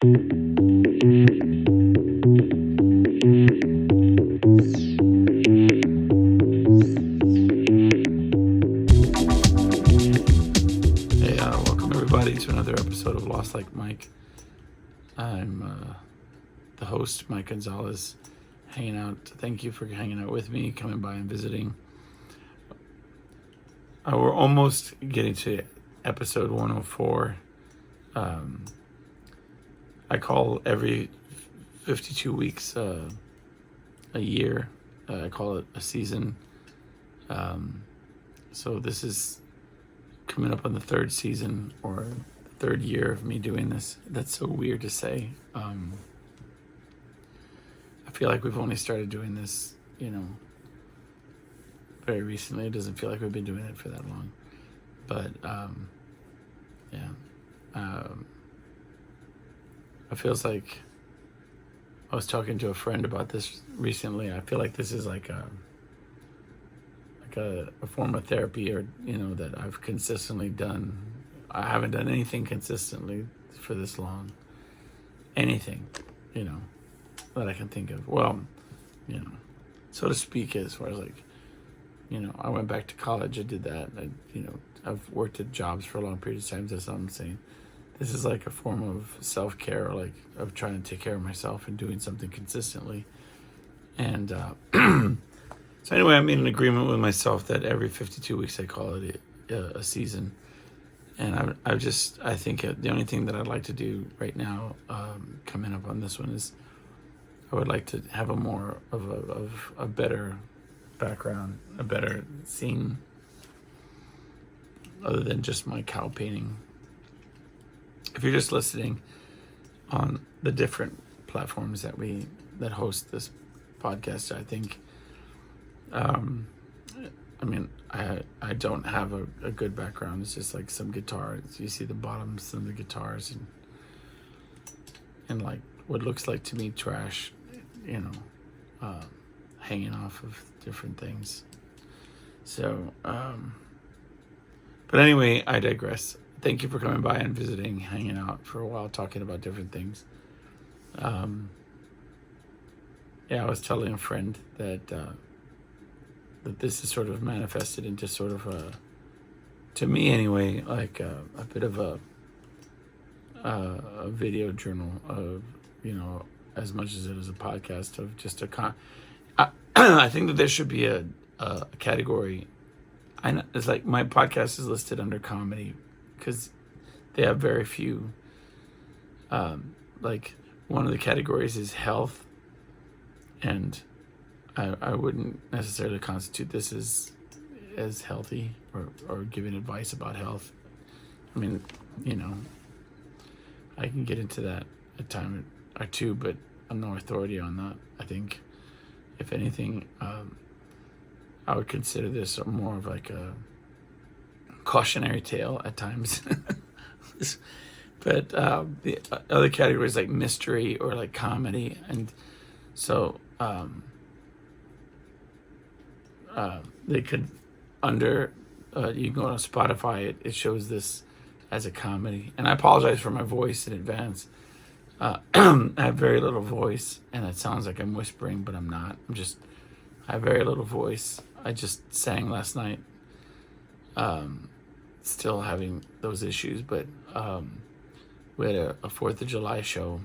Welcome everybody to another episode of Lost Like Mike. I'm the host, Mike Gonzalez, hanging out. Thank you for hanging out with me, coming by and visiting. We're almost getting to episode 104. I call every 52 weeks a year. I call it a season. So this is coming up on the third season or third year of me doing this. That's so weird to say. I feel like we've only started doing this, very recently. It doesn't feel like we've been doing it for that long. But, it feels like I was talking to a friend about this recently. I feel like this is like a form of therapy, or that I've consistently done. I haven't done anything consistently for this long. Anything, that I can think of. Well, so to speak, as far as like, I went back to college. I did that. I've worked at jobs for a long period of time. That's what I'm saying. This is like a form of self-care, like of trying to take care of myself and doing something consistently. And so anyway, I made an agreement with myself that every 52 weeks I call it a season. And I think the only thing that I'd like to do right now, coming up on this one, is I would like to have a more of a better background, a better scene, other than just my cow painting. If you're just listening on the different platforms that host this podcast, I think, I don't have a good background. It's just like some guitars. You see the bottoms of the guitars and like what looks like to me trash, hanging off of different things. So, but anyway, I digress. Thank you for coming by and visiting, hanging out for a while, talking about different things. I was telling a friend that this is sort of manifested into sort of to me anyway, like a bit of a video journal of, as much as it is a podcast, of just I think that there should be a category. It's like my podcast is listed under comedy because they have very few. Like one of the categories is health, and I wouldn't necessarily constitute this as healthy or giving advice about health. I mean, I can get into that a time or two, but I'm no authority on that. I think, if anything, I would consider this more of like a cautionary tale at times. But the other categories like mystery or like comedy, and so they could you can go on Spotify, it shows this as a comedy. And I apologize for my voice in advance. I have very little voice, and it sounds like I'm whispering, but I'm not. I have very little voice. I just sang last night, still having those issues, but we had a 4th of July show.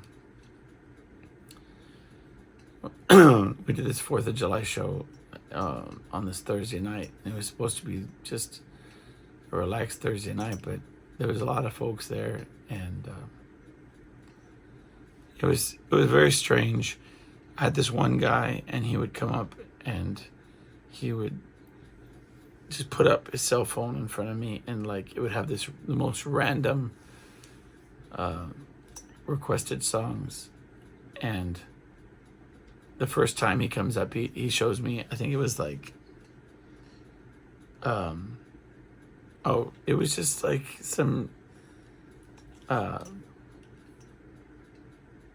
We did this 4th of July show on this Thursday night. It was supposed to be just a relaxed Thursday night, but there was a lot of folks there, and it was very strange. I had this one guy, and he would come up and he would just put up his cell phone in front of me, and like it would have the most random requested songs. And the first time he comes up, he shows me, I think it was like it was just like some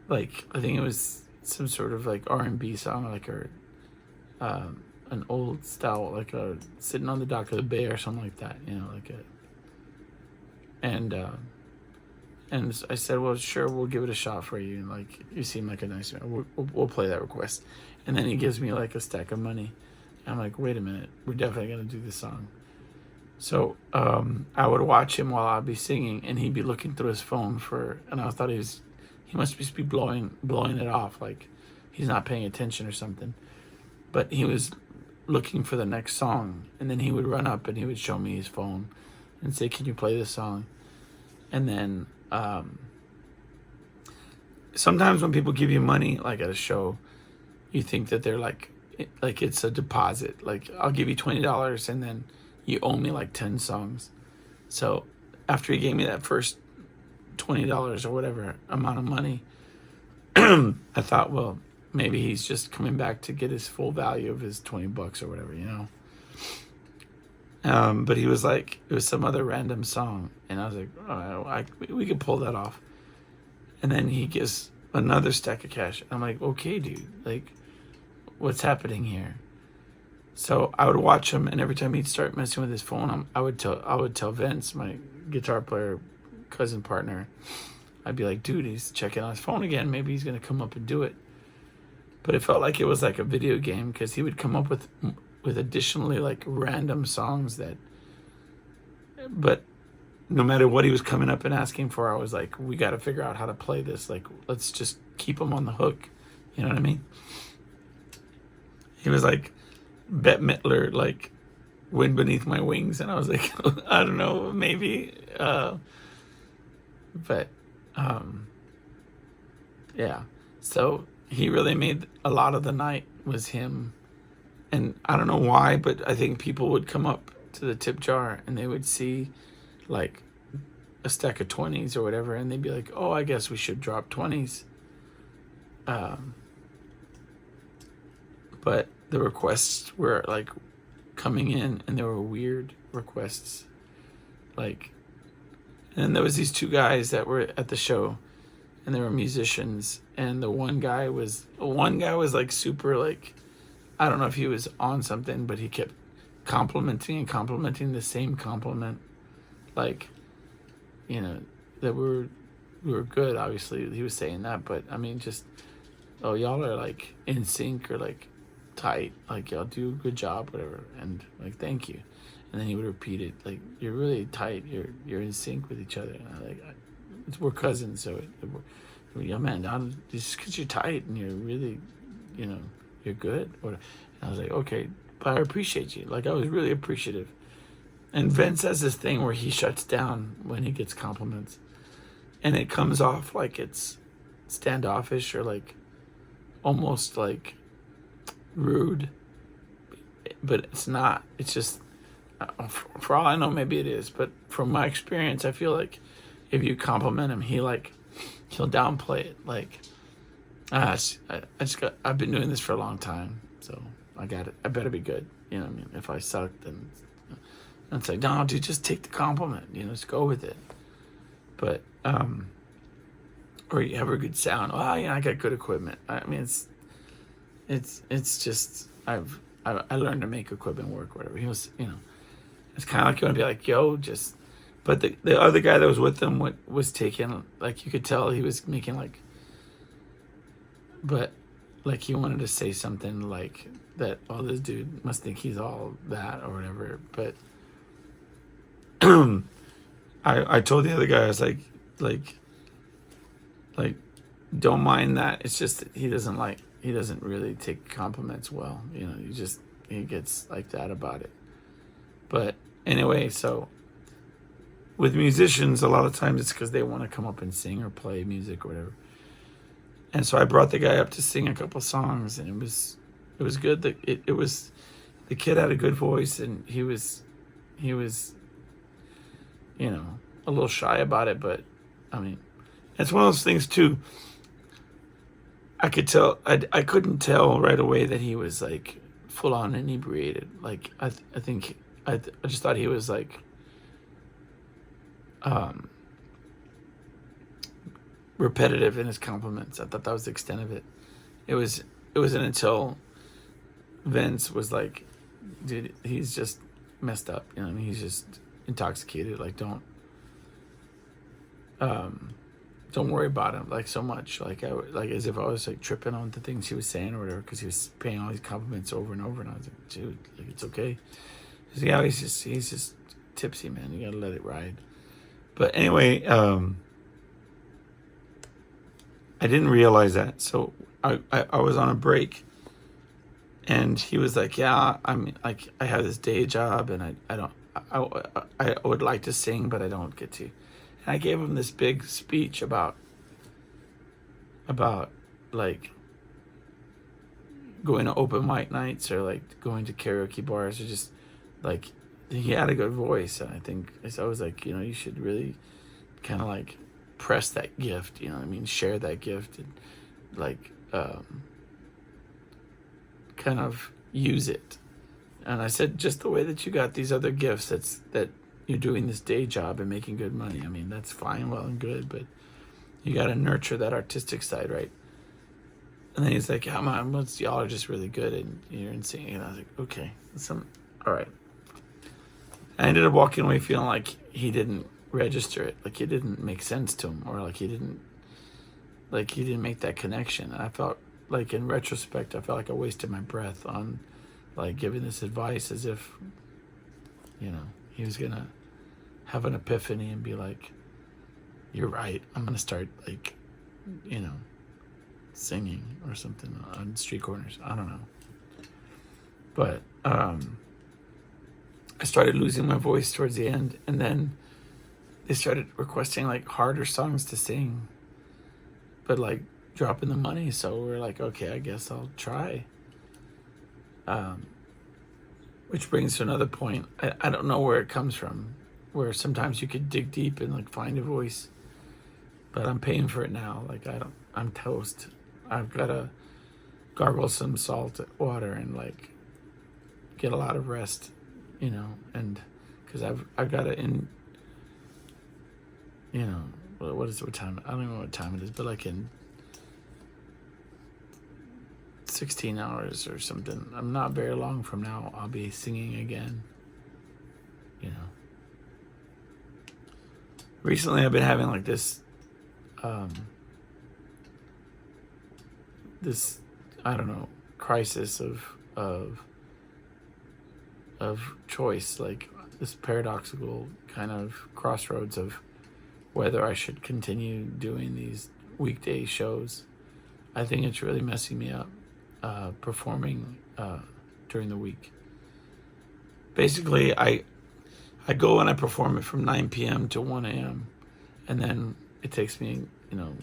like I think it was some sort of like R&B song, like an old style, like a Sitting on the Dock of the Bay or something like that, like a. And And I said, well, sure, we'll give it a shot for you. And like, you seem like a nice man. We'll play that request. And then he gives me like a stack of money. I'm like, wait a minute, we're definitely gonna do this song. So I would watch him while I'd be singing, and he'd be looking through his phone and I thought he must just be blowing it off, like he's not paying attention or something. But he was looking for the next song, and then he would run up and he would show me his phone and say, can you play this song? And then sometimes when people give you money, like at a show, you think that they're like it's a deposit. Like, I'll give you $20 and then you owe me like 10 songs. So after he gave me that first $20 or whatever amount of money, I thought, well, maybe he's just coming back to get his full value of his $20 or whatever, you know. But he was like, it was some other random song, and I was like, oh, we could pull that off. And then he gives another stack of cash. I'm like, okay, dude, like, what's happening here? So I would watch him, and every time he'd start messing with his phone, I would tell Vince, my guitar player, cousin partner, I'd be like, dude, he's checking on his phone again. Maybe he's gonna come up and do it. But it felt like it was like a video game, because he would come up with additionally like random songs but no matter what he was coming up and asking for, I was like, we got to figure out how to play this. Like, let's just keep him on the hook. You know what I mean? He was like, Bette Midler, like, Wind Beneath My Wings. And I was like, I don't know, maybe. Yeah. So he really made a lot of the night was him. And I don't know why, but I think people would come up to the tip jar and they would see like a stack of 20s or whatever, and they'd be like, oh, I guess we should drop 20s. But the requests were like coming in, and they were weird requests. Like, and then there was these two guys that were at the show, and they were musicians, and the one guy was like super, like, I don't know if he was on something, but he kept complimenting the same compliment. Like, you know, that we were good, obviously. He was saying that, but I mean, just, oh, y'all are like in sync or like tight. Like, y'all do a good job, whatever. And like, thank you. And then he would repeat it, like, you're really tight. You're in sync with each other. And I like, we're cousins, so yeah, man, just because you're tight and you're really, you know, you're good. And I was like, okay, but I appreciate you. Like, I was really appreciative. And Vince has this thing where he shuts down when he gets compliments, and it comes off like it's standoffish or like almost like rude, but it's not. It's just, for all I know, maybe it is, but from my experience, I feel like if you compliment him, he'll downplay it. Like, I've been doing this for a long time, so I got it. I better be good. You know what I mean? If I suck, then it's like, no, dude, just take the compliment. You know, just go with it. But or you have a good sound. Oh, yeah, I got good equipment. I mean, it's just I learned to make equipment work. Whatever. He was, you know, it's kind of like you want to be like, yo, just. But the other guy that was with them was taking, like, you could tell he was making like. But like, he wanted to say something like that. Oh, this dude must think he's all that or whatever. But I told the other guy, I was like, don't mind that. It's just that he doesn't really take compliments well. You know, he gets like that about it. But anyway, so with musicians, a lot of times it's because they want to come up and sing or play music or whatever. And so I brought the guy up to sing a couple songs, and it was good. It was, the kid had a good voice, and he was, you know, a little shy about it, but I mean, it's one of those things too. I could tell, I couldn't tell right away that he was like full on inebriated. Like, I think I just thought he was like, repetitive in his compliments. I thought that was the extent of it. It wasn't until Vince was like, dude, he's just messed up. You know what I mean? He's just intoxicated. Like, don't. don't worry about him like so much, like like as if I was like tripping on the things he was saying or whatever, because he was paying all these compliments over and over, and I was like, dude, like it's okay. He's like, yeah, he's just tipsy, man. You gotta let it ride. But anyway, I didn't realize that, so I was on a break, and he was like, yeah, I'm like, I have this day job, and I don't I would like to sing, but I don't get to. And I gave him this big speech about like going to open mic nights or like going to karaoke bars, or just like, he had a good voice. And I think I was like, you know, you should really kind of like press that gift, you know what I mean, share that gift, and like kind of use it. And I said, just the way that you got these other gifts, that you're doing this day job and making good money, I mean, that's fine, well and good, but you got to nurture that artistic side, right? And then he's like, yeah, man, y'all are just really good, and you're in singing. And I was like, okay, all right. I ended up walking away feeling like he didn't register it, like it didn't make sense to him, or like he didn't make that connection. And I felt like, in retrospect, I felt like I wasted my breath on like giving this advice, as if, you know, he was gonna have an epiphany and be like, you're right, I'm gonna start, like, you know, singing or something on street corners. I don't know. But I started losing my voice towards the end, and then they started requesting like harder songs to sing, but like dropping the money. So we're like, okay, I guess I'll try. Which brings to another point. I don't know where it comes from, where sometimes you could dig deep and like find a voice, but I'm paying for it now. Like I'm toast. I've got to gargle some salt water and like get a lot of rest, you know, and because I've got to, in, you know, what time? I don't even know what time it is, but like in 16 hours or something, I'm not very long from now, I'll be singing again, you know. Recently I've been having like this I don't know, crisis of choice, like this paradoxical kind of crossroads of whether I should continue doing these weekday shows. I think it's really messing me up, performing during the week. Basically, I go and I perform it from 9 p.m. to 1 a.m. and then it takes me, you know,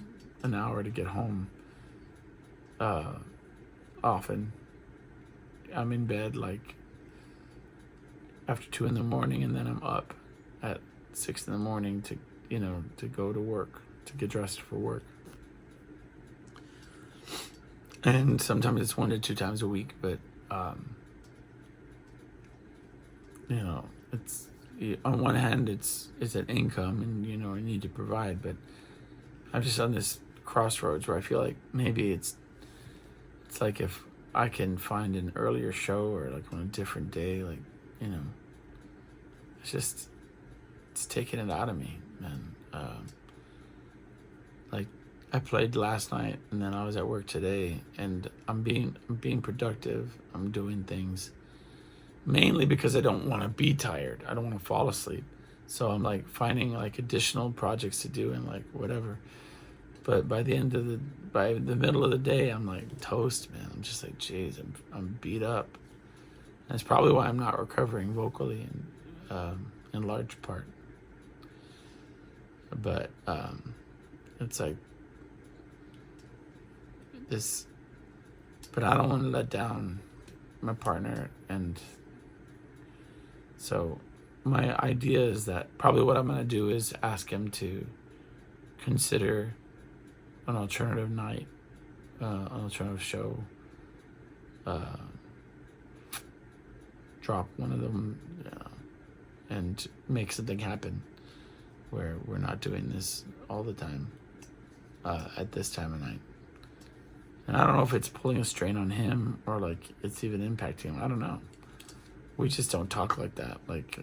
an hour to get home. Often I'm in bed like after 2 in the morning, and then I'm up at 6 in the morning to, you know, to go to work, to get dressed for work. And sometimes it's 1 to 2 times a week, but you know, it's, on one hand it's an income, and you know, I need to provide, but I'm just on this crossroads where I feel like maybe it's like, if I can find an earlier show or like on a different day, like, you know, it's taking it out of me, man. Like I played last night, and then I was at work today, and I'm being productive. I'm doing things mainly because I don't want to be tired. I don't want to fall asleep. So I'm like finding like additional projects to do and like whatever. But by the middle of the day, I'm like toast, man. I'm just like, geez, I'm beat up. And that's probably why I'm not recovering vocally in large part. But it's like this. But I don't want to let down my partner, and so my idea is that probably what I'm going to do is ask him to consider an alternative night, an alternative show, drop one of them, and make something happen where we're not doing this all the time at this time of night. And I don't know if it's pulling a strain on him or like it's even impacting him. I don't know. We just don't talk like that. Like,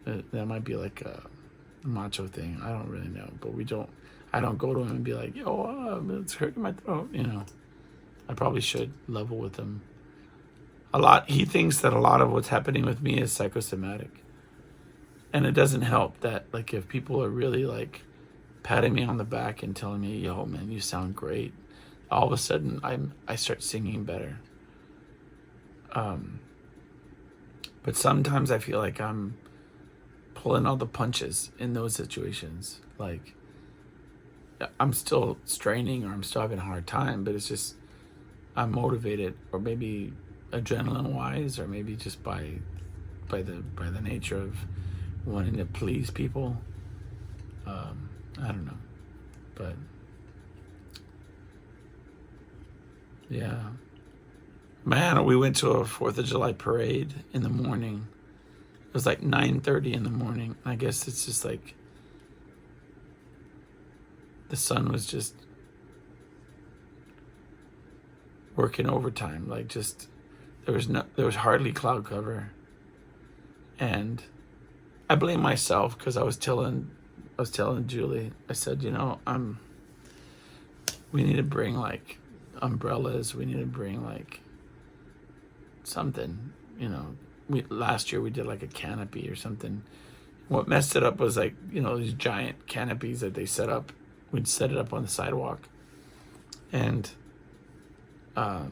That might be like a macho thing. I don't really know, but I don't go to him and be like, yo, it's hurting my throat. I probably should level with him. He thinks that a lot of what's happening with me is psychosomatic. And it doesn't help that, like, if people are really, like, patting me on the back and telling me, yo, man, you sound great, all of a sudden I start singing better. But sometimes I feel like I'm pulling all the punches in those situations. Like, I'm still straining, or I'm still having a hard time, but it's just, I'm motivated, or maybe adrenaline wise, or maybe just by the nature of wanting to please people. I don't know, but yeah, man, we went to a 4th of July parade in the morning. It was like 9:30 in the morning. I guess it's just like the sun was just working overtime. Like, just there was hardly cloud cover, and I blame myself because I was telling Julie, I said, we need to bring like umbrellas. We need to bring like something. Last year we did like a canopy or something. What messed it up was like, these giant canopies that they set up. We'd set it up on the sidewalk, and a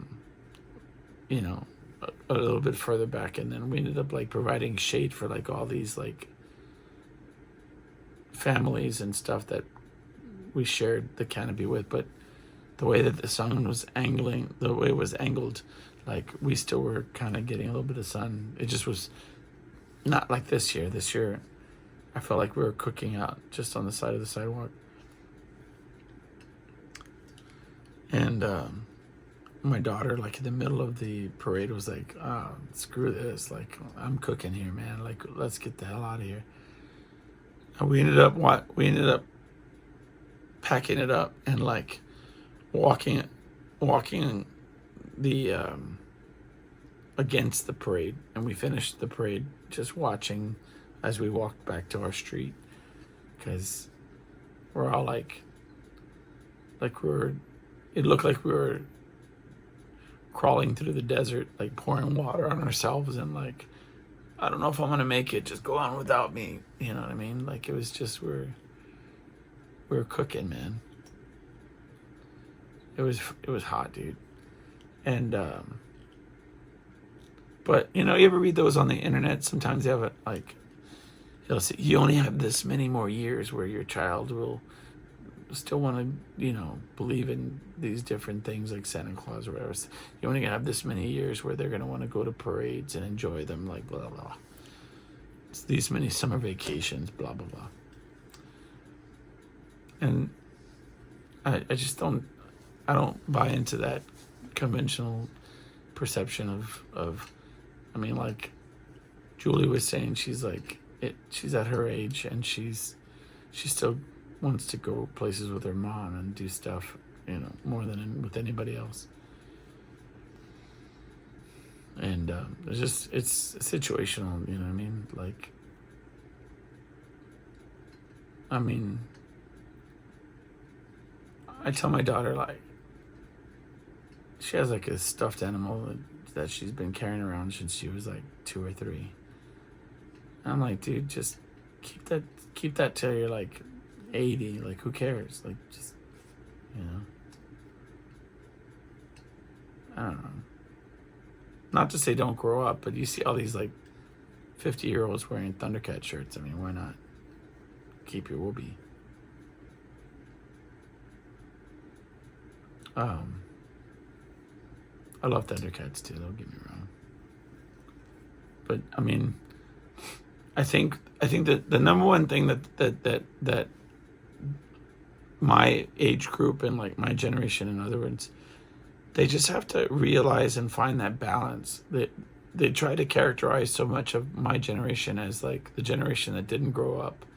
little bit further back, and then we ended up like providing shade for like all these like families and stuff that we shared the canopy with. But the way that the sun was angling, the way it was angled, like we still were kind of getting a little bit of sun. It just was not like this year. This year I felt like we were cooking out just on the side of the sidewalk. And my daughter, like in the middle of the parade, was like, screw this, like, I'm cooking here, man, like, let's get the hell out of here. And we ended up packing it up and like walking the against the parade, and we finished the parade just watching as we walked back to our street, because we're all like it looked like we were crawling through the desert, like pouring water on ourselves, and like, I don't know if I'm gonna make it, just go on without me, you know what I mean? Like, it was just, we were cooking, man. It was hot, dude. And but you ever read those on the internet? Sometimes they have it like, it'll say you only have this many more years where your child will still want to believe in these different things like Santa Claus or whatever. You're only gonna have this many years where they're gonna want to go to parades and enjoy them, like blah blah blah. It's these many summer vacations, blah blah blah. And I just don't buy into that conventional perception of I mean, like Julie was saying, she's at her age, and she still wants to go places with her mom and do stuff, more than with anybody else. And it's situational, you know what I mean? Like, I mean, I tell my daughter, like, she has like a stuffed animal that she's been carrying around since she was like 2 or 3. And I'm like, dude, just keep that till you're like 80. Like, who cares? Like, just, I don't know. Not to say don't grow up, but you see all these like 50-year-olds wearing Thundercat shirts. I mean, why not keep your whoopee? I love Thundercats too, don't get me wrong. But I mean, I think that the number one thing that my age group and like my generation, in other words, they just have to realize and find that balance. That they try to characterize so much of my generation as like the generation that didn't grow up,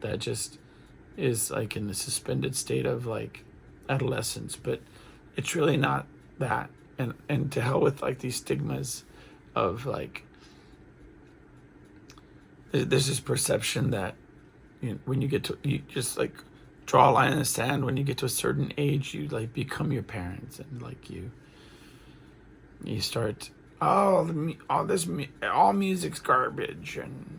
that just is like in the suspended state of like adolescence, but it's really not that. And to hell with like these stigmas of like there's this perception that, you know, when you get to, you just like draw a line in the sand. When you get to a certain age, you like become your parents, and like you start, all music's garbage, and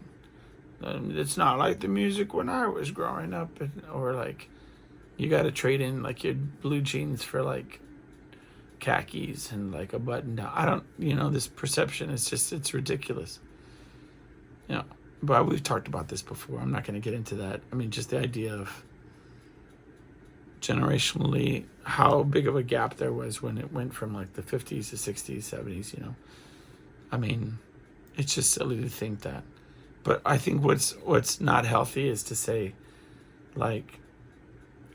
it's not like the music when I was growing up, or like you got to trade in like your blue jeans for like khakis and like a button down. I don't, this perception is just, it's ridiculous. But we've talked about this before. I'm not going to get into that. I mean, just the idea of generationally how big of a gap there was when it went from like the 50s to 60s, 70s, I mean, it's just silly to think that. But I think what's not healthy is to say, like,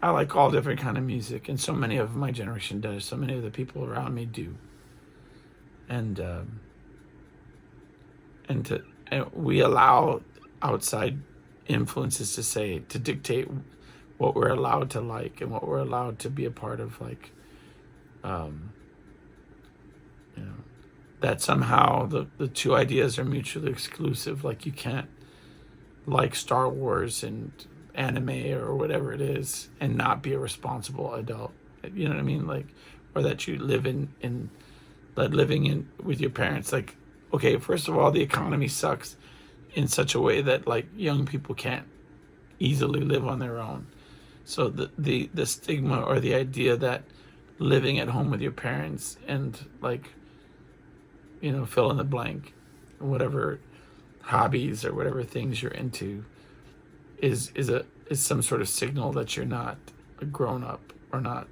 I like all different kind of music, and so many of my generation does. So many of the people around me do, and we allow outside influences to dictate what we're allowed to like and what we're allowed to be a part of, like, that somehow the two ideas are mutually exclusive. Like, you can't like Star Wars and anime or whatever it is and not be a responsible adult. You know what I mean? Like, or that you live living in with your parents. Like, okay, first of all, the economy sucks in such a way that like young people can't easily live on their own. So the stigma or the idea that living at home with your parents and like, fill in the blank, whatever hobbies or whatever things you're into is some sort of signal that you're not a grown up or not,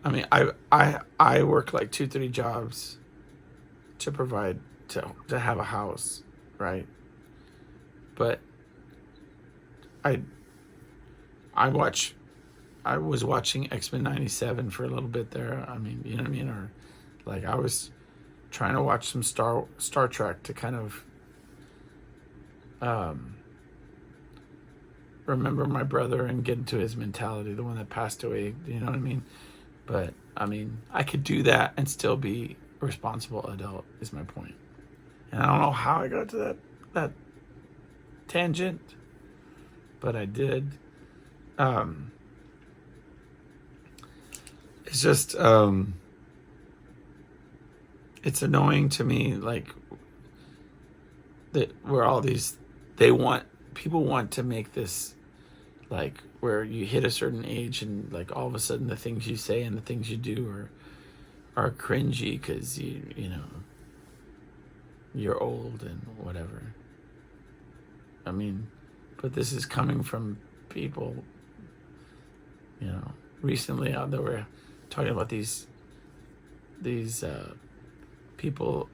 I mean, I work like 2-3 jobs to provide to have a house, right? But I was watching X-Men 97 for a little bit there. I mean, you know what I mean? Or like I was trying to watch some Star Trek to kind of remember my brother and get into his mentality, the one that passed away, you know what I mean? But I mean, I could do that and still be a responsible adult, is my point. And I don't know how I got to that tangent, but I did. It's just it's annoying to me, like, that where all these people want to make this, like, where you hit a certain age and like all of a sudden the things you say and the things you do are cringy because you're old and whatever. I mean, but this is coming from people, recently they were talking about these people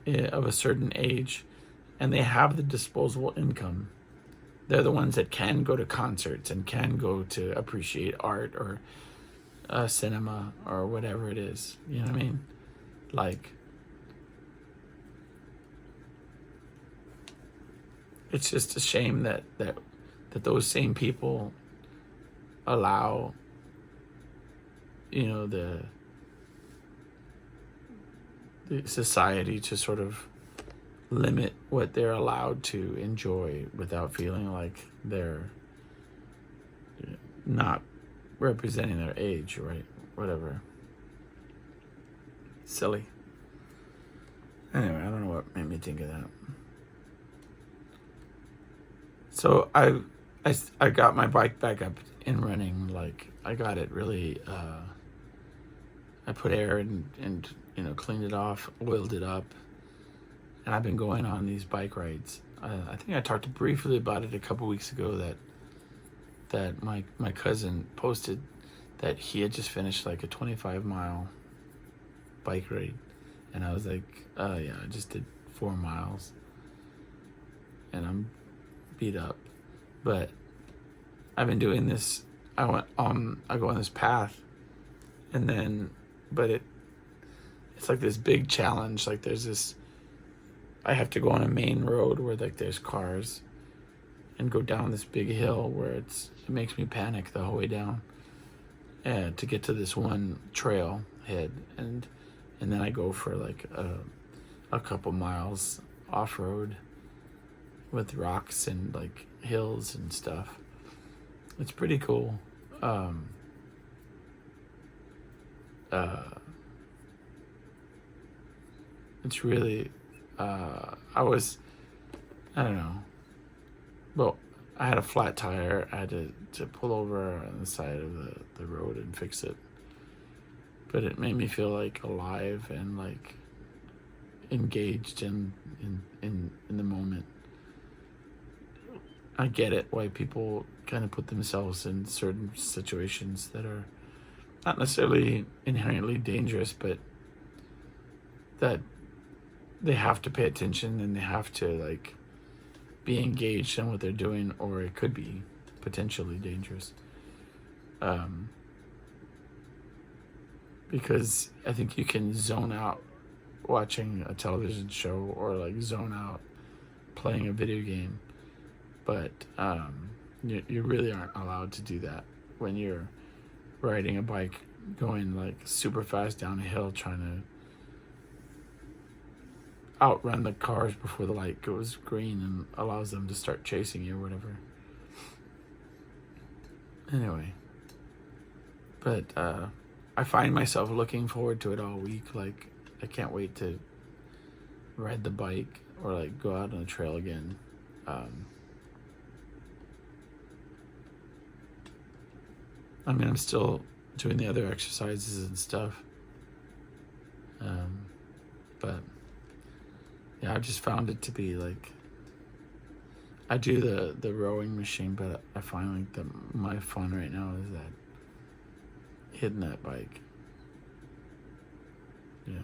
of a certain age, and they have the disposable income. They're the ones that can go to concerts and can go to appreciate art or cinema or whatever it is. You know what I mean? Like, it's just a shame that those same people allow, the society to sort of limit what they're allowed to enjoy without feeling like they're not representing their age, right? Whatever. Silly. Anyway, I don't know what made me think of that. So I got my bike back up and running. Like, I got it really, I put air and cleaned it off, oiled it up, and I've been going on these bike rides. I think I talked briefly about it a couple weeks ago, that my cousin posted that he had just finished like a 25-mile bike ride, and I was like, yeah, I just did 4 miles, and I'm beat up. But I've been doing this. I go on this path, and then, but it's like this big challenge. Like, I have to go on a main road where like there's cars, and go down this big hill where it makes me panic the whole way down, and to get to this one trail head, and and then I go for like a couple miles off road with rocks and like hills and stuff. It's pretty cool. It's really, I don't know. Well, I had a flat tire. I had to pull over on the side of the road and fix it. But it made me feel like alive and like engaged in the moment. I get it why people kind of put themselves in certain situations that are not necessarily inherently dangerous, but that they have to pay attention and they have to like be engaged in what they're doing, or it could be potentially dangerous. Because I think you can zone out watching a television show or like zone out playing a video game, but you really aren't allowed to do that when you're riding a bike going like super fast down a hill trying to outrun the cars before the light goes green and allows them to start chasing you or whatever. Anyway, but I find myself looking forward to it all week. Like, I can't wait to ride the bike or like go out on the trail again. I mean, I'm still doing the other exercises and stuff. But yeah, I've just found it to be like, I do the rowing machine, but I find like my fun right now is that hitting that bike. Yeah.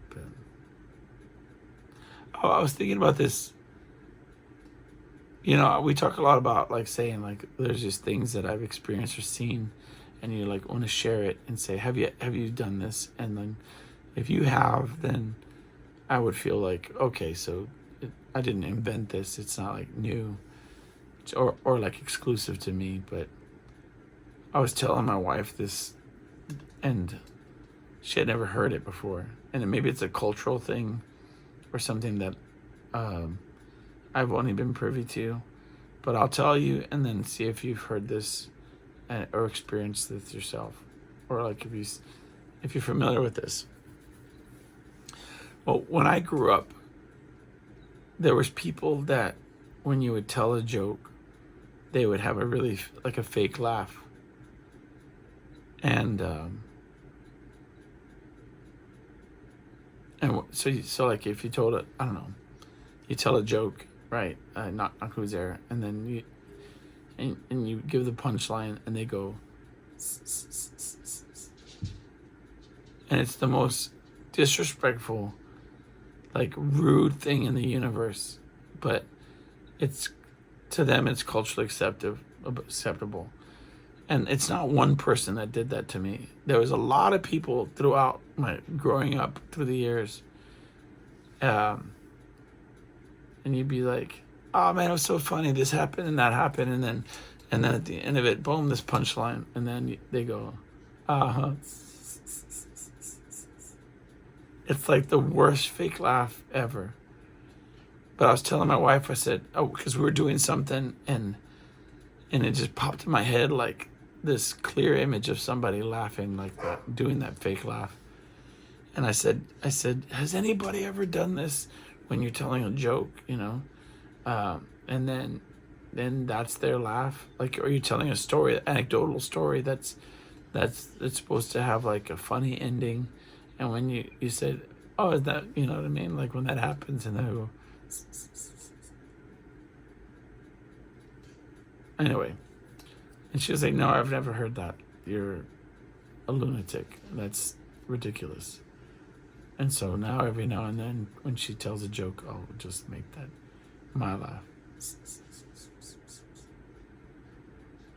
But I was thinking about this. You know, we talk a lot about like saying like there's just things that I've experienced or seen, and you like want to share it and say, have you done this? And then if you have, then I would feel like, okay, so I didn't invent this. It's not like new or like exclusive to me. But I was telling my wife this, and she had never heard it before. And maybe it's a cultural thing or something that I've only been privy to. But I'll tell you and then see if you've heard this or experienced this yourself, or like if you're familiar with this. Well, when I grew up, there was people that when you would tell a joke, they would have a really like a fake laugh. And so like if you told it, I don't know, you tell a joke, right? Not who's there, and then you give the punchline, and they go, and it's the most disrespectful, like rude thing in the universe, but it's to them it's culturally acceptable. And it's not one person that did that to me. There was a lot of people throughout my growing up through the years. And you'd be like, oh man, it was so funny. This happened and that happened. And then at the end of it, boom, this punchline. And then they go, uh-huh. It's like the worst fake laugh ever. But I was telling my wife, I said, oh, because we were doing something and it just popped in my head like this clear image of somebody laughing like that, doing that fake laugh. And I said, has anybody ever done this when you're telling a joke, you know? And then that's their laugh. Like, or you're telling a story, anecdotal story that's supposed to have like a funny ending. And when you said, oh, is that, you know what I mean? Like when that happens and then I go, anyway. And she was like, no, I've never heard that. You're a lunatic. That's ridiculous. And so now every now and then when she tells a joke, I'll just make that my laugh.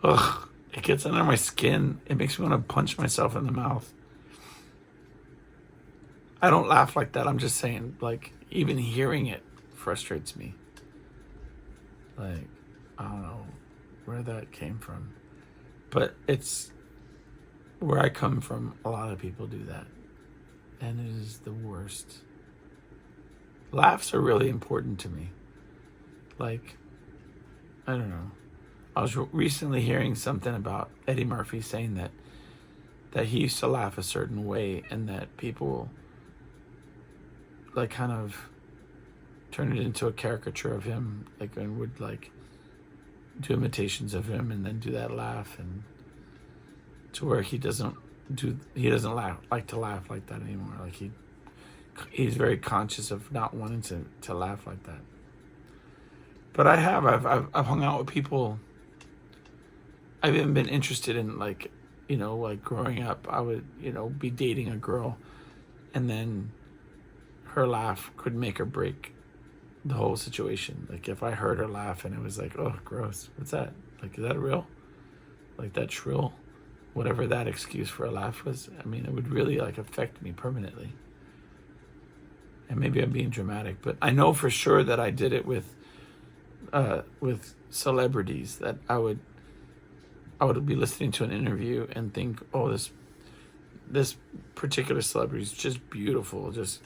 Ugh, it gets under my skin. It makes me want to punch myself in the mouth. I don't laugh like that. I'm just saying, like, even hearing it frustrates me. Like, I don't know where that came from. But it's where I come from. A lot of people do that. and it is the worst. Laughs are really important to me. Like, I don't know. I was recently hearing something about Eddie Murphy saying that he used to laugh a certain way, and that people like kind of turned it into a caricature of him, like, and would like do imitations of him and then do that laugh, and to where he doesn't like to laugh like that anymore. Like he's very conscious of not wanting to laugh like that. But I've hung out with people. I've even been interested in, like, like growing up, I would, be dating a girl, and then her laugh could make or break the whole situation. Like, if I heard her laugh and it was like, oh, gross, what's that? Like, is that real? Like, that shrill, whatever that excuse for a laugh was, I mean, it would really like affect me permanently. And maybe I'm being dramatic, but I know for sure that I did it with celebrities, that I would be listening to an interview and think, oh, this particular celebrity is just beautiful, just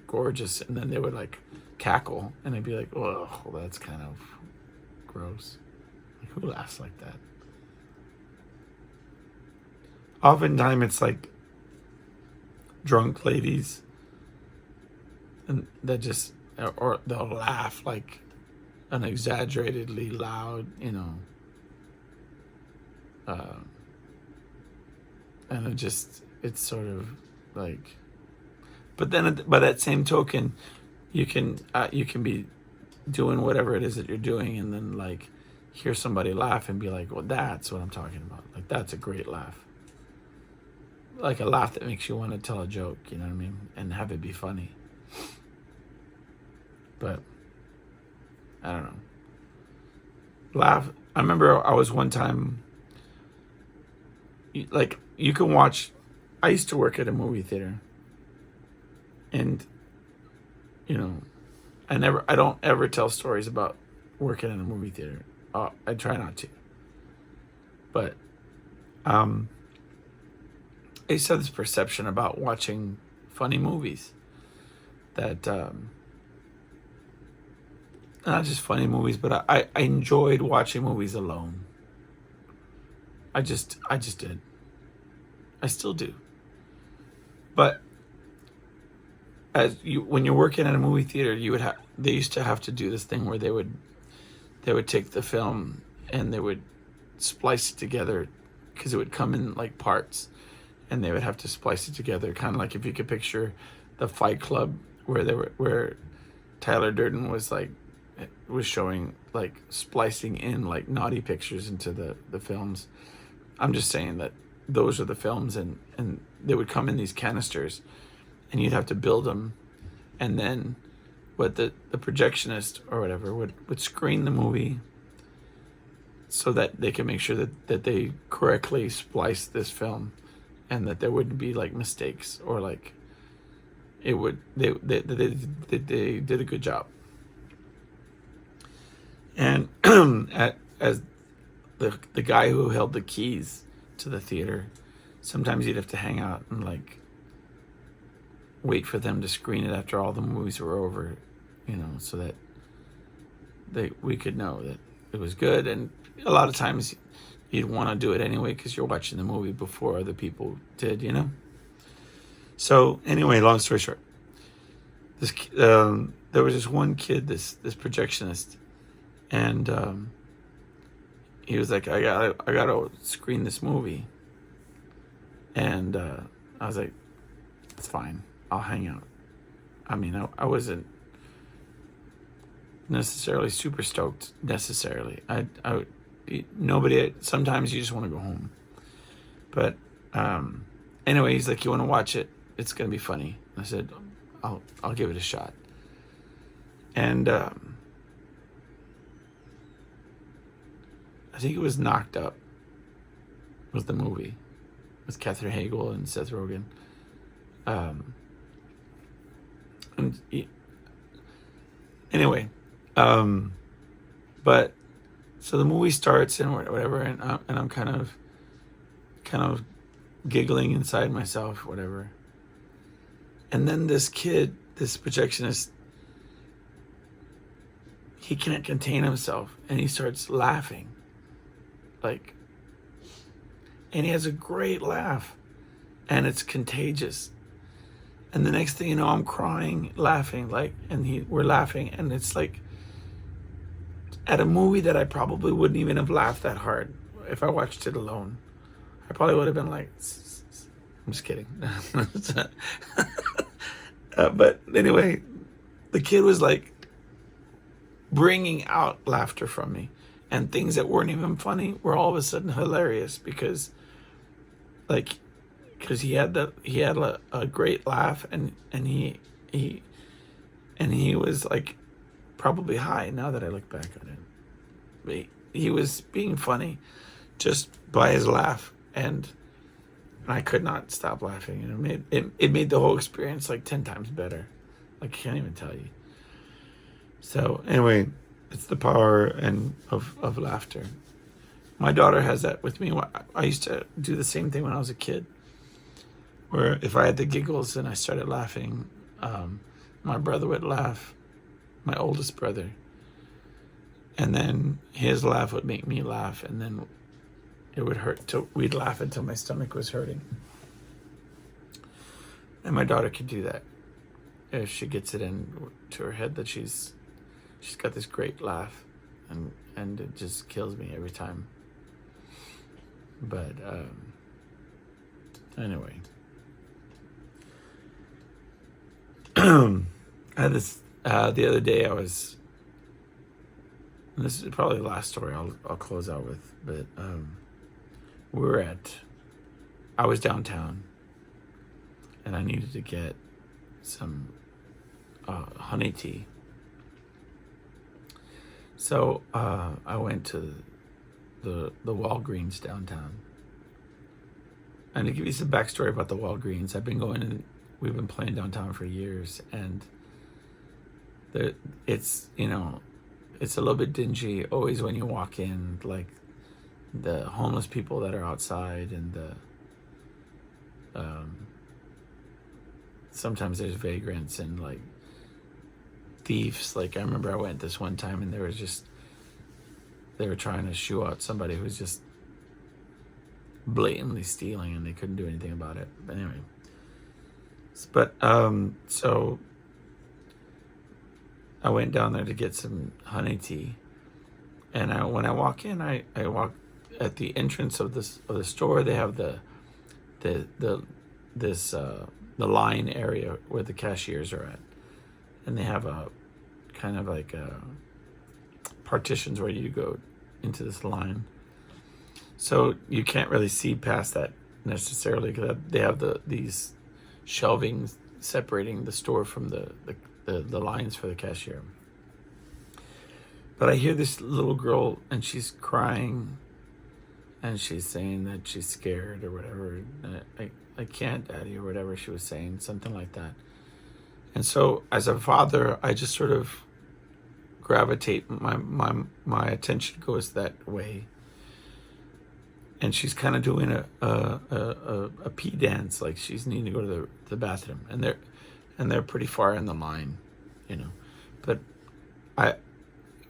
gorgeous, and then they would like cackle, and I'd be like, oh, well, that's kind of gross. Like, who laughs like that? Oftentimes it's like drunk ladies, and that just, or they'll laugh like an exaggeratedly loud, and it's sort of like, but then by that same token, you can be doing whatever it is that you're doing, and then like hear somebody laugh and be like, well, that's what I'm talking about. Like, that's a great laugh. Like a laugh that makes you want to tell a joke, you know what I mean? And have it be funny. But I don't know. Laugh. I remember I was one time, like, you can watch, I used to work at a movie theater, and I don't ever tell stories about working in a movie theater. I try not to. But I used to have this perception about watching funny movies, that not just funny movies, but I enjoyed watching movies alone. I just did. I still do. But when you're working at a movie theater, they used to have to do this thing where they would take the film and they would splice it together, because it would come in like parts, and they would have to splice it together, kind of like if you could picture the Fight Club, where Tyler Durden was showing, like, splicing in like naughty pictures into the films. I'm just saying that those are the films, and they would come in these canisters, and you'd have to build them, and then what the projectionist or whatever would screen the movie so that they can make sure that they correctly splice this film, and that there wouldn't be like mistakes, or like they did a good job. And as the guy who held the keys to the theater, sometimes you'd have to hang out and like wait for them to screen it after all the movies were over, so that we could know that it was good. And a lot of times you'd want to do it anyway because you're watching the movie before other people did, So anyway, long story short, this there was this one kid, this projectionist, and he was like, I gotta screen this movie, and I was like, it's fine, I'll hang out. I mean, I wasn't necessarily super stoked necessarily. Nobody. Sometimes you just want to go home. But anyway, he's like, you want to watch it? It's gonna be funny. I said, I'll give it a shot. And I think it was Knocked Up was the movie, with Katherine Heigl and Seth Rogen. Anyway, but so the movie starts and whatever, and I'm kind of giggling inside myself, whatever. And then this kid, this projectionist, he can't contain himself and he starts laughing. Like, and he has a great laugh and it's contagious. And the next thing you know, I'm crying, laughing, like, and we're laughing, and it's like at a movie that I probably wouldn't even have laughed that hard if I watched it alone. I probably would have been like, I'm just kidding. But anyway, the kid was like bringing out laughter from me, and things that weren't even funny were all of a sudden hilarious because he had a great laugh, and he was like probably high now that I look back on it. But he was being funny just by his laugh, and I could not stop laughing, and it made the whole experience like 10 times better. Like, I can't even tell you. So anyway, it's the power of laughter. My daughter has that with me. I used to do the same thing when I was a kid, where if I had the giggles and I started laughing, my brother would laugh, my oldest brother, and then his laugh would make me laugh, and then it would hurt till we'd laugh until my stomach was hurting. And my daughter could do that if she gets it into her head that she's got this great laugh, and it just kills me every time. But anyway, I had this the other day. And this is probably the last story I'll close out with, but I was downtown, and I needed to get some honey tea. So I went to the Walgreens downtown. And to give you some backstory about the Walgreens, we've been playing downtown for years, and it's a little bit dingy always when you walk in, like the homeless people that are outside, and sometimes there's vagrants and like thieves. Like, I remember I went this one time and they were trying to shoo out somebody who was just blatantly stealing, and they couldn't do anything about it. But anyway, so I went down there to get some honey tea, and when I walk in, I walk at the entrance of the store. They have the line area where the cashiers are at, and they have a kind of like partitions where you go into this line. So you can't really see past that necessarily, because they have these shelving separating the store from the lines for the cashier. But I hear this little girl, and she's crying, and she's saying that she's scared or whatever. I can't, Daddy, or whatever she was saying, something like that. And so as a father, I just sort of gravitate, my attention goes that way. And she's kind of doing a pee dance, like she's needing to go to the bathroom, and they're pretty far in the line, But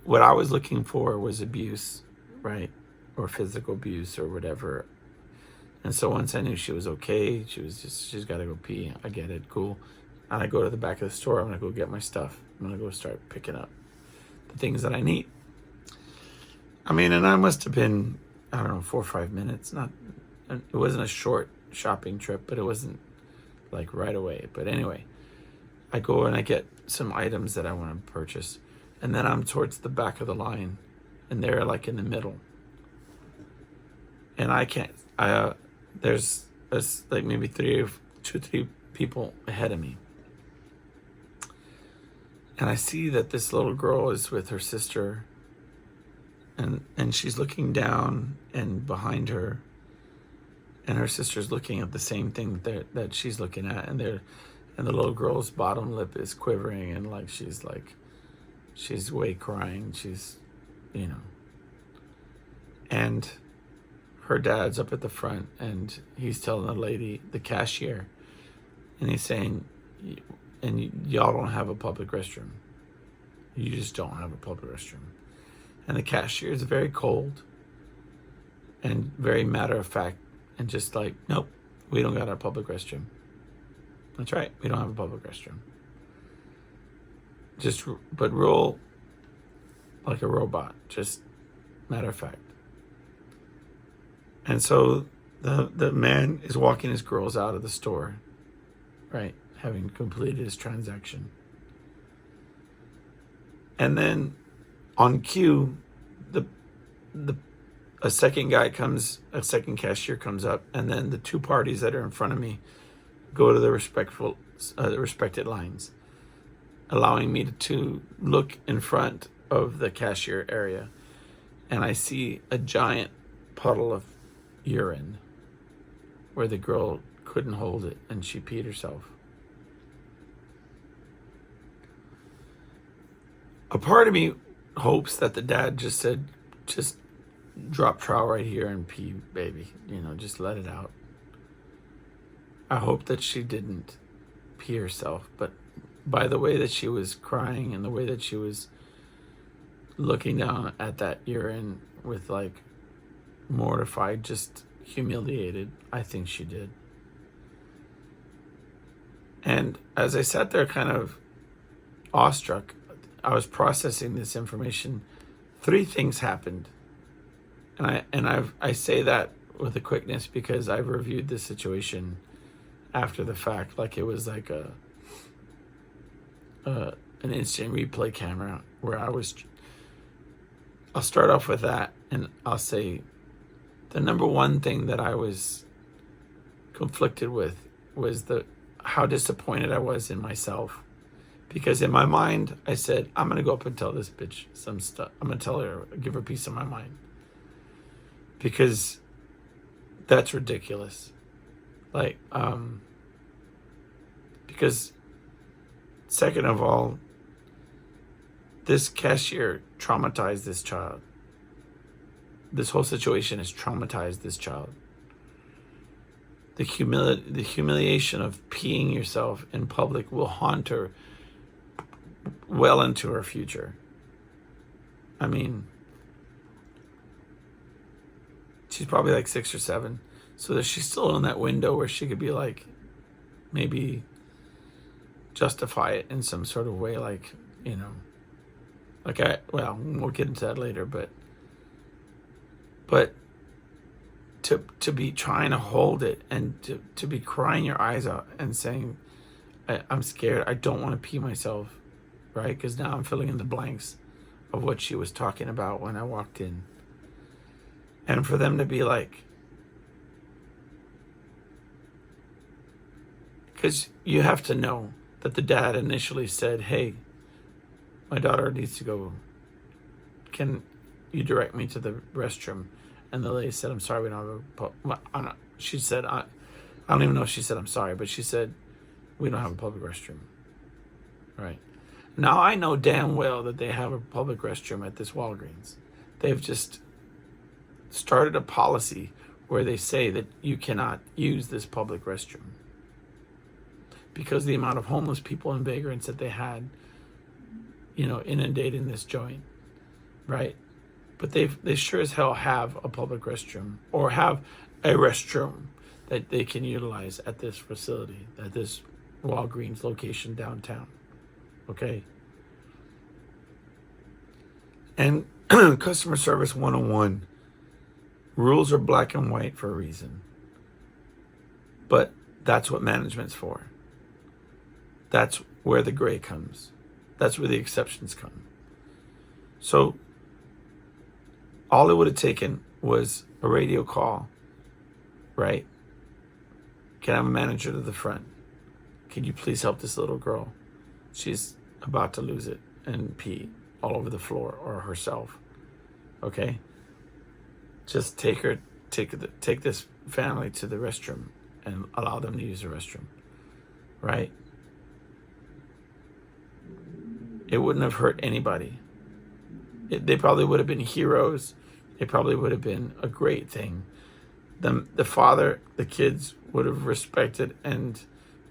what I was looking for was abuse, right, or physical abuse or whatever. And so once I knew she was okay, she's got to go pee. I get it, cool. And I go to the back of the store. I'm gonna go get my stuff. I'm gonna go start picking up the things that I need. I mean, and I must have been, I don't know, 4 or 5 minutes. It wasn't a short shopping trip, but it wasn't like right away. But anyway, I go and I get some items that I want to purchase, and then I'm towards the back of the line, and they're like in the middle, and I can't. There's like maybe 2 or 3 people ahead of me, and I see that this little girl is with her sister. And she's looking down and behind her, and her sister's looking at the same thing that she's looking at, and the little girl's bottom lip is quivering, and like she's way crying. She's, and her dad's up at the front, and he's telling the lady, the cashier, and he's saying, and y'all don't have a public restroom. You just don't have a public restroom. And the cashier is very cold and very matter of fact and just like, nope, we don't got a public restroom. That's right, we don't have a public restroom. But roll like a robot, just matter of fact. And so the man is walking his girls out of the store, right, having completed his transaction. And then on cue, a second cashier comes up, and then the two parties that are in front of me go to the respected lines, allowing me to look in front of the cashier area, and I see a giant puddle of urine where the girl couldn't hold it and she peed herself. A part of me hopes that the dad just said, just drop trowel right here and pee, baby. Just let it out. I hope that she didn't pee herself, but by the way that she was crying and the way that she was looking down at that urine with like mortified, just humiliated, I think she did. And as I sat there kind of awestruck, I was processing this information. 3 things happened. And I say that with a quickness because I've reviewed this situation after the fact, like it was like an instant replay camera where I'll start off with that, and I'll say the number one thing that I was conflicted with was how disappointed I was in myself. Because in my mind, I said, I'm going to go up and tell this bitch some stuff. I'm going to tell her, give her a piece of my mind. Because that's ridiculous. Because second of all, this cashier traumatized this child. This whole situation has traumatized this child. The humiliation of peeing yourself in public will haunt her well into her future. I mean, she's probably like 6 or 7. So that she's still in that window where she could be like, maybe justify it in some sort of way, like, we'll get into that later, but to be trying to hold it and to be crying your eyes out and saying, I'm scared, I don't want to pee myself, right? Because now I'm filling in the blanks of what she was talking about when I walked in. And for them to be like, because you have to know that the dad initially said, hey, my daughter needs to go. Can you direct me to the restroom? And the lady said, I'm sorry, we don't have a she said, I don't even know if she said I'm sorry, but she said, we don't have a public restroom. Right. Now I know damn well that they have a public restroom at this Walgreens. They've just started a policy where they say that you cannot use this public restroom because the amount of homeless people and vagrants that they had, inundating this joint, right? But they sure as hell have a public restroom or have a restroom that they can utilize at this facility, at this Walgreens location downtown, okay? And customer service 101, rules are black and white for a reason. But that's what management's for. That's where the gray comes. That's where the exceptions come. So all it would have taken was a radio call, right? Can I have a manager to the front? Can you please help this little girl? She's about to lose it and pee all over the floor or herself. Okay? Just take this family to the restroom and allow them to use the restroom. Right? It wouldn't have hurt anybody. They probably would have been heroes. It probably would have been a great thing. The father, the kids would have respected and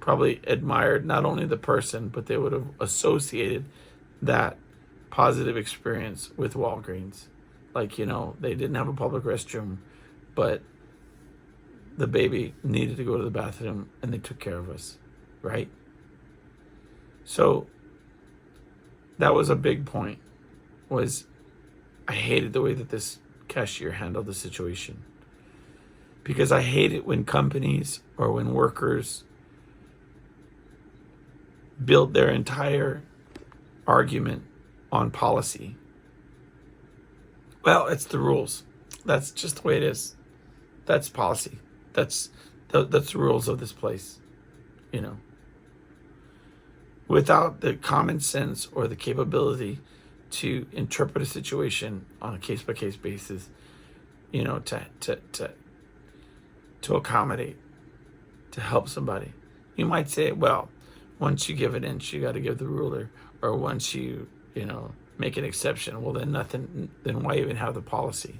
probably admired not only the person, but they would have associated that positive experience with Walgreens. Like, they didn't have a public restroom, but the baby needed to go to the bathroom and they took care of us, right? So that was a big point, was I hated the way that this cashier handled the situation. Because I hate it when companies or when workers build their entire argument on policy. Well, it's the rules. That's just the way it is. That's policy. That's the rules of this place, Without the common sense or the capability to interpret a situation on a case-by-case basis, to accommodate, to help somebody. You might say, well, once you give an inch, you got to give the ruler, or once you make an exception, well, then why even have the policy?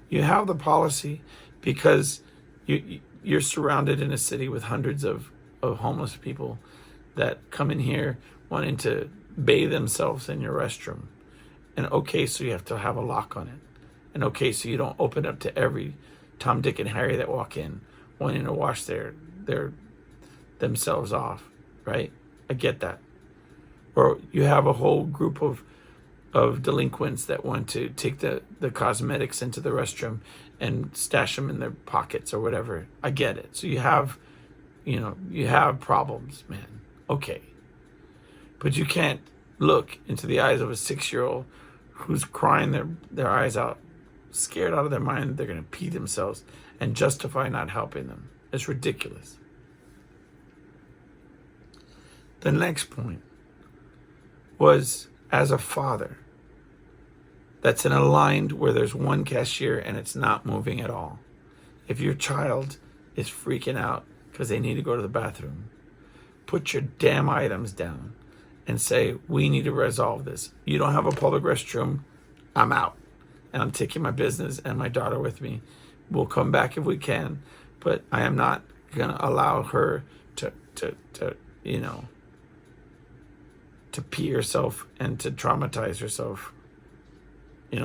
You have the policy because you're surrounded in a city with hundreds of homeless people that come in here wanting to bathe themselves in your restroom. And okay, so you have to have a lock on it. And okay, so you don't open up to every Tom, Dick, and Harry that walk in wanting to wash themselves off, right? I get that. Or you have a whole group of delinquents that want to take the cosmetics into the restroom and stash them in their pockets or whatever. I get it. So you have problems, man. Okay. But you can't look into the eyes of a 6-year-old who's crying their eyes out, scared out of their mind that they're going to pee themselves, and justify not helping them. It's ridiculous. The next point was, as a father, that's in a line where there's one cashier and it's not moving at all. If your child is freaking out because they need to go to the bathroom, put your damn items down and say, we need to resolve this. You don't have a public restroom, I'm out. And I'm taking my business and my daughter with me. We'll come back if we can, but I am not going to allow her to pee herself and to traumatize herself.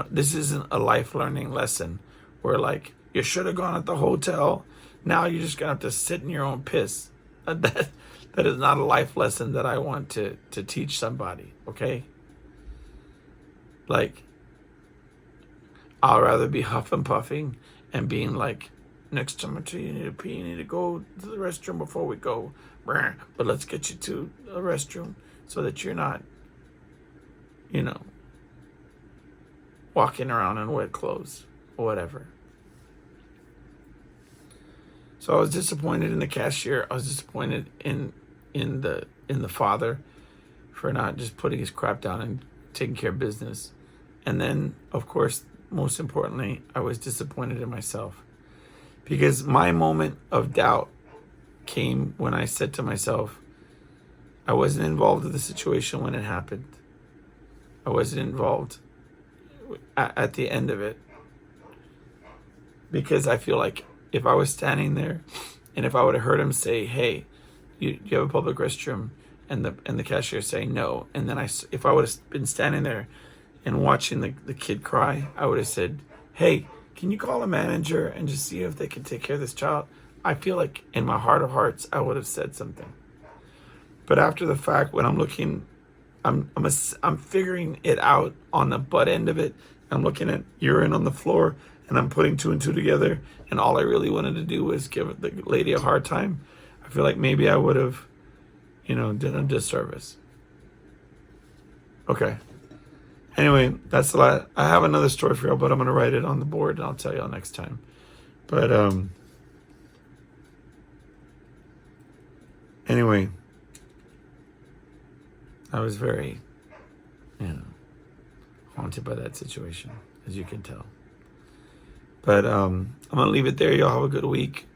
This isn't a life learning lesson where, like, you should have gone at the hotel. Now you're just going to have to sit in your own piss. That is not a life lesson that I want to teach somebody, okay? Like, I'll rather be huffing puffing and being like, next time I tell you need to pee, you need to go to the restroom before we go. But let's get you to a restroom so that you're not, walking around in wet clothes or whatever. So I was disappointed in the cashier. I was disappointed in the father for not just putting his crap down and taking care of business. And then, of course, most importantly, I was disappointed in myself, because my moment of doubt came when I said to myself, I wasn't involved in the situation when it happened. I wasn't involved at the end of it, because I feel like if I was standing there and if I would have heard him say, hey, you have a public restroom, and the cashier say no, and then if I would have been standing there and watching the kid cry, I would have said, hey, can you call a manager and just see if they can take care of this child? I feel like in my heart of hearts, I would have said something. But after the fact, when I'm looking, I'm figuring it out on the butt end of it. I'm looking at urine on the floor, and I'm putting 2 and 2 together, and all I really wanted to do was give the lady a hard time. I feel like maybe I would have, done a disservice. Okay. Anyway, that's the last. I have another story for y'all, but I'm going to write it on the board, and I'll tell y'all next time. But anyway, I was very, haunted by that situation, as you can tell. But I'm going to leave it there. Y'all have a good week.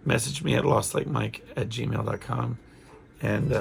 Message me at lostlakemike@gmail.com. And